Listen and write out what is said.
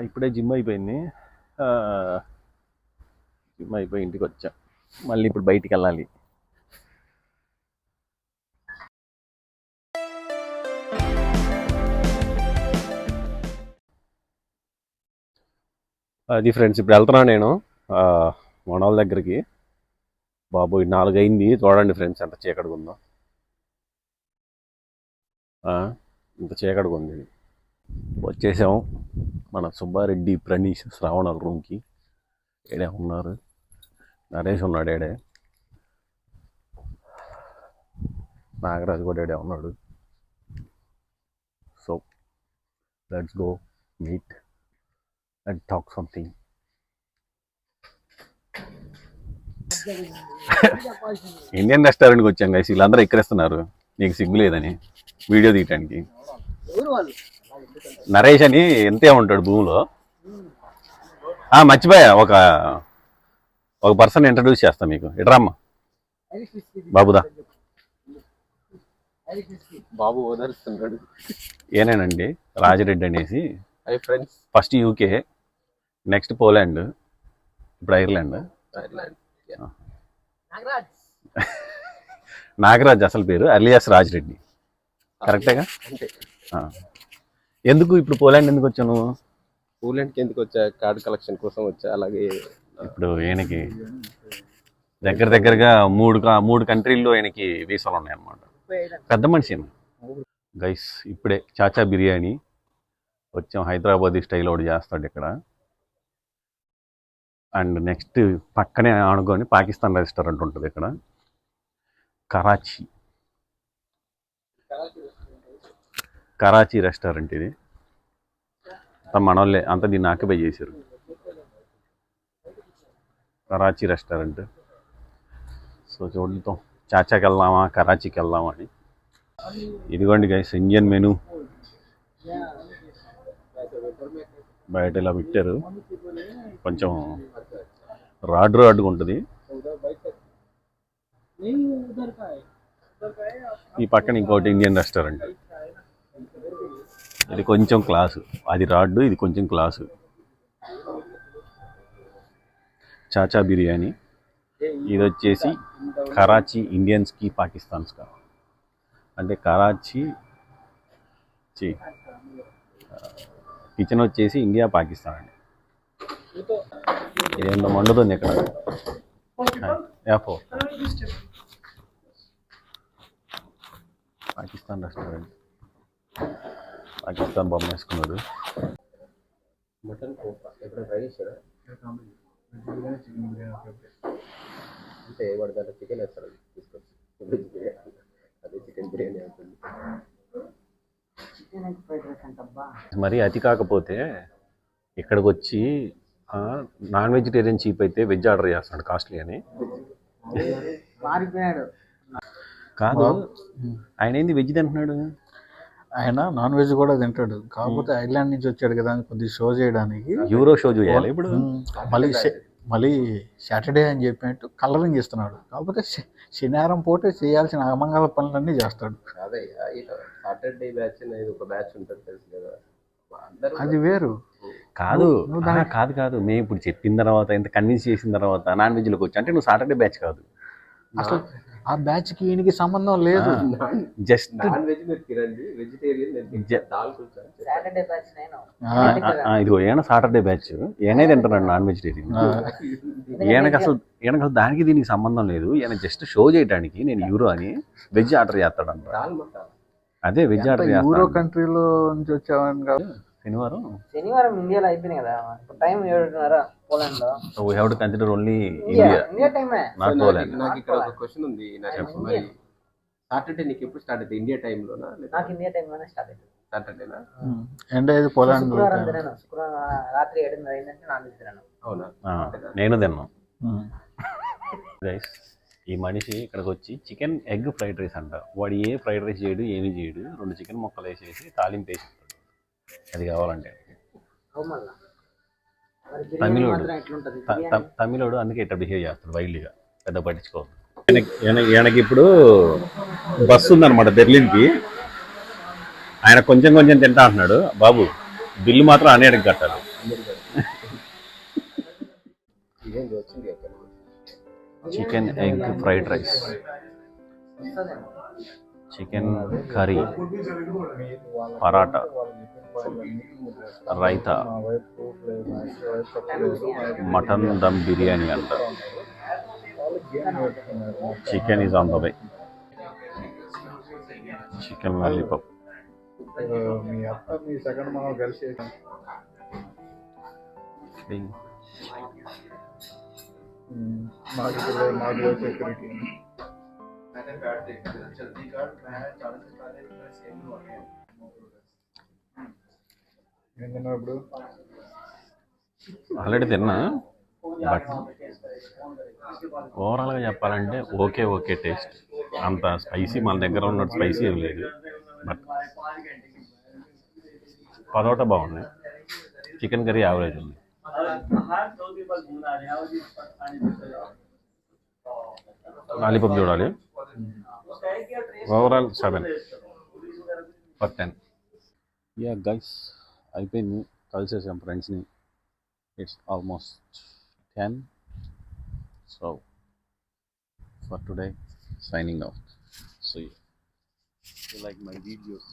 ఇప్పుడే జిమ్ అయిపోయింది. జిమ్ అయిపోయి ఇంటికి వచ్చా. మళ్ళీ ఇప్పుడు బయటికి వెళ్ళాలి. అది ఫ్రెండ్స్, ఇప్పుడు వెళ్తున్నా నేను మన వాళ్ళ దగ్గరికి. బాబు 4 అయింది. చూడండి ఫ్రెండ్స్ ఎంత చీకటిగా ఉందో. ఇంత చీకటిగా ఉంది. వచ్చేసాం మన సుబ్బారెడ్డి, ప్రణీష్, శ్రావణ రూమ్కి. ఏడే ఉన్నారు, నరేష్ ఉన్నాడు, ఏడే నాగరాజు కూడా ఏడే ఉన్నాడు. So let's go meet and talk something. Indian రెస్టారెంట్కి వచ్చాం గైస్. వీళ్ళందరూ ఎక్కరేస్తున్నారు, నీకు సిగ్గు లేదని వీడియో తీయటానికి. నరేష్ అని ఎంతే ఉంటాడు భూమిలో. మర్చిపోయా, ఒక పర్సన్ ఇంట్రడ్యూస్ చేస్తా మీకు. ఇట్రామ్మా బాబుదా. బాబు ఓదరుస్తున్నాడు. ఏనేనండి రాజిరెడ్డి అనేసి. Friends, first UK, next Poland, ఇప్పుడు ఐర్లాండ్. నాగరాజ్ అసలు పేరు, అలియాస్ రాజిరెడ్డి. కరెక్టేగా? ఎందుకు ఇప్పుడు పోలాండ్ ఎందుకు వచ్చాను? పోలాండ్కి ఎందుకు వచ్చా? కార్డ్ కలెక్షన్ కోసం వచ్చా. అలాగే ఇప్పుడు ఈయనకి దగ్గరగా మూడు కంట్రీల్లో ఈయనకి వీసాలు ఉన్నాయన్నమాట. పెద్ద మనిషి గైస్. ఇప్పుడే చాచా బిర్యానీ వచ్చాం. హైదరాబాదీ స్టైల్ ఒకటి చేస్తాడు ఇక్కడ. అండ్ నెక్స్ట్ పక్కనే ఆనుకొని పాకిస్తాన్ రెస్టారెంట్ ఉంటుంది ఇక్కడ, కరాచీ రెస్టారెంట్. ఇది మనోళ్ళే అంతా దీన్ని ఆక్యుపై చేశారు. కరాచీ రెస్టారెంట్. సో చూడతాం చాచాకి వెళ్దామా కరాచీకి వెళ్దామా అని. ఇదిగోండి గైస్ ఇండియన్ మెనూ. బయట ఇలా పెట్టారు, కొంచెం రాడ్గా ఉంటుంది. ఈ పక్కన ఇంకోటి ఇండియన్ రెస్టారెంట్. ఇది కొంచెం క్లాసు, అది రాడ్డు, ఇది కొంచెం క్లాసు. చాచా బిర్యానీ. ఇది వచ్చేసి కరాచీ ఇండియన్స్కి పాకిస్తాన్స్కా, అంటే కరాచీ కిచెన్ వచ్చేసి ఇండియా పాకిస్తాన్ అండి. ఇదేందో మండుతుంది ఇక్కడ. పాకిస్తాన్ రెస్టారెంట్. పాకిస్తాన్ బొమ్మ వేసుకున్నాడు. మటన్ కోఫా ఎప్పుడు ట్రై చేశారా? అంటే వాడు దాంట్లో చికెన్ వేస్తాడు తీసుకొచ్చి. అదే చికెన్ బిర్యానీ అవుతుంది. మరి అతి కాకపోతే ఇక్కడికి వచ్చి నాన్ వెజిటేరియన్ చీప్ అయితే వెజ్ ఆర్డర్ చేస్తాడు కాస్ట్లీ అని. కాదు, ఆయన ఏంది వెజ్ తింటున్నాడు? ఆయన నాన్ వెజ్ కూడా తింటాడు, కాకపోతే ఐర్లాండ్ నుంచి వచ్చాడు కదా కొద్దిగా షో చేయడానికి. యూరో షో చేయాలి ఇప్పుడు. మళ్ళీ సాటర్డే అని చెప్పినట్టు కలరింగ్ ఇస్తున్నాడు. కాకపోతే శనివారం పూట చేయాల్సిన అమంగళ పనులన్నీ చేస్తాడు. అదే సాటర్డే బ్యాచ్ అనేది ఒక బ్యాచ్ ఉంటుంది తెలుసు కదా, అది వేరు. కాదు కాదు మేము ఇప్పుడు చెప్పిన తర్వాత ఇంత కన్విన్స్ చేసిన తర్వాత నాన్ వెజ్లోకి వచ్చి అంటే నువ్వు సాటర్డే బ్యాచ్ కాదు. అసలు ఆ బ్యాచ్ కి ఈయనకి సంబంధం లేదు. జస్ట్ నాన్ వెజ్ మీరు తినండి, వెజిటేరియన్ ఇదిగో ఈయన సాటర్డే బ్యాచ్, ఈయనే తింటున్నాడు నాన్ వెజిటేరియన్. ఈయనకి అసలు దానికి దీనికి సంబంధం లేదు. ఈయన జస్ట్ షో చేయడానికి నేను యూరో అని వెజ్ ఆర్డర్ చేస్తాడంట. అదే వెజ్ ఆర్డర్ చేస్తాడు. యూరో కంట్రీలో నుంచి వచ్చామని కాదు. శనివారం ఇండియాలో అయిపోయింది కదా, టైం 7:30 పోలాండ్ లో. So we have to consider only India టైమే, నాట్ పోలాండ్. నాకు ఇక్కడ ఒక క్వశ్చన్ ఉంది. సాటర్డే నీకు ఎప్పుడు స్టార్ట్ అవుతుంది? ఇండియా టైంలోనా? నాకు ఇండియా టైంలోనే స్టార్ట్ అవుతుంది. సాటర్డేనా? అంటే ఇది పోలాండ్. శుక్రవారం తిన్నాను. శుక్రవారం రాత్రి 7:30 అయిందంటే నాన్ వెజ్ తిన్నాను. అవునా? నేను తిన్నాను. గైస్ ఈ మనిషి ఇక్కడికి వచ్చి చికెన్ ఎగ్ ఫ్రైడ్ రైస్ అంట. వాడు ఏ ఫ్రైడ్ రైస్ చేయడు, ఏమి చేయడు. 2 చికెన్ ముక్కలు వేసేసి తాలింపు వేసి అది కావాలంటే. తమిళోడు అందుకే ఇట్లా బిహేవ్ చేస్తాడు వైల్డ్గా, పెద్ద పట్టించుకోవద్దు. ఈయనకి ఇప్పుడు బస్సు ఉందన్నమాట బెర్లిన్కి. ఆయన కొంచెం తింటా అంటున్నాడు. బాబు బిల్లు మాత్రం అనేటికి కట్టాలి. Chicken egg fried rice, chicken curry, paratha, raita, mutton dum biryani అంట. Chicken is on the way. Chicken lollipop. మీ అత్త మీ సెకండ్ మనం కలిసి మాకు సెక్యూరిటీ ఏం తిన్నావు ఇప్పుడు? ఆల్రెడీ తిన్నా, బట్ ఓవరాల్గా చెప్పాలంటే ఓకే టేస్ట్. అంత స్పైసీ మన దగ్గర ఉన్నట్టు స్పైసీ ఏం లేదు, బట్ పరోటా బాగుంది. చికెన్ కర్రీ యావరేజ్ ఉంది. లాలీపాప్ చూడాలి. ఓవరాల్ 7/10. యా గైస్, అయిపోయింది, కలిసేసాం ఫ్రెండ్స్ని. It's almost 10. So for today, signing off. So you like my videos?